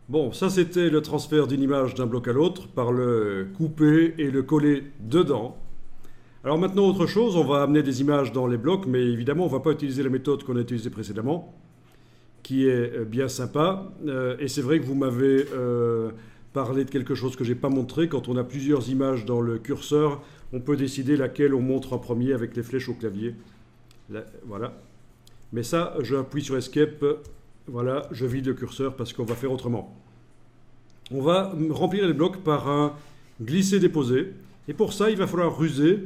Bon, ça c'était le transfert d'une image d'un bloc à l'autre par le couper et le coller dedans. Alors maintenant autre chose, on va amener des images dans les blocs, mais évidemment on ne va pas utiliser la méthode qu'on a utilisée précédemment, qui est bien sympa. Et c'est vrai que vous m'avez parlé de quelque chose que je n'ai pas montré. Quand on a plusieurs images dans le curseur, on peut décider laquelle on montre en premier avec les flèches au clavier. Là, voilà. Mais ça, j'appuie sur Escape. Voilà, je vide le curseur parce qu'on va faire autrement. On va remplir les blocs par un glisser-déposer. Et pour ça, il va falloir ruser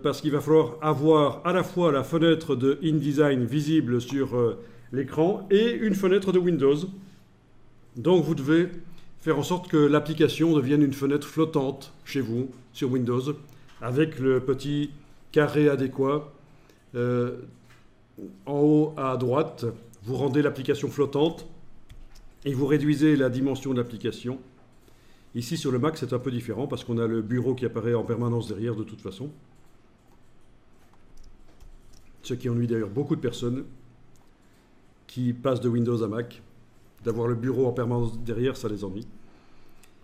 parce qu'il va falloir avoir à la fois la fenêtre de InDesign visible sur l'écran et une fenêtre de Windows. Donc vous devez faire en sorte que l'application devienne une fenêtre flottante chez vous sur Windows avec le petit carré adéquat en haut à droite. Vous rendez l'application flottante et vous réduisez la dimension de l'application. Ici sur le Mac c'est un peu différent parce qu'on a le bureau qui apparaît en permanence derrière de toute façon. Ce qui ennuie d'ailleurs beaucoup de personnes qui passent de Windows à Mac. D'avoir le bureau en permanence derrière, ça les ennuie.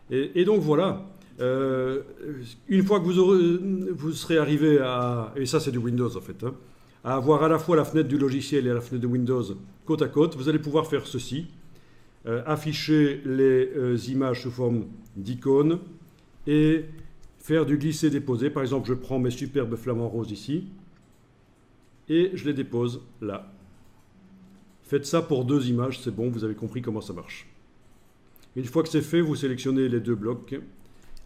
Et donc voilà, une fois que vous serez arrivé à, et ça c'est du Windows en fait, hein, à avoir à la fois la fenêtre du logiciel et la fenêtre de Windows côte à côte, vous allez pouvoir faire ceci. Afficher les images sous forme d'icônes et faire du glisser-déposer. Par exemple, je prends mes superbes flamants roses ici et je les dépose là. Faites ça pour 2 images, c'est bon, vous avez compris comment ça marche. Une fois que c'est fait, vous sélectionnez les 2 blocs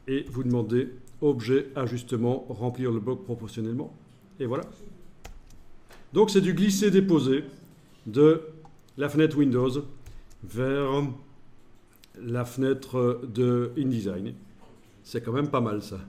et vous demandez Objet, Ajustement, remplir le bloc proportionnellement. Et voilà. Donc c'est du glisser-déposer de la fenêtre Windows vers la fenêtre de InDesign. C'est quand même pas mal ça.